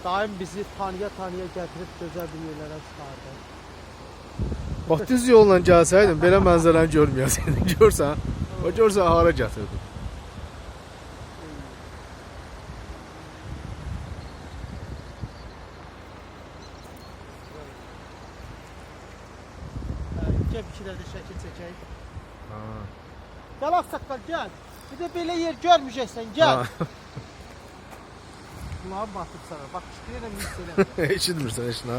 Daim bizi tanıya gətirib gözəl bir yerlərə çıxardı. Bax düz yolla gəlsəydin belə mənzərəni görməyəydin. Görsən, o görsən hara gətirdin. Gəl bir də şəkil çəkək. Gəl ağsaqqal gəl. Bir də belə yer görməyəcəksən, gəl. Bunları batıb sana. Bax, istəyirəm hiss eləmə. Eşitmirsən heç nə.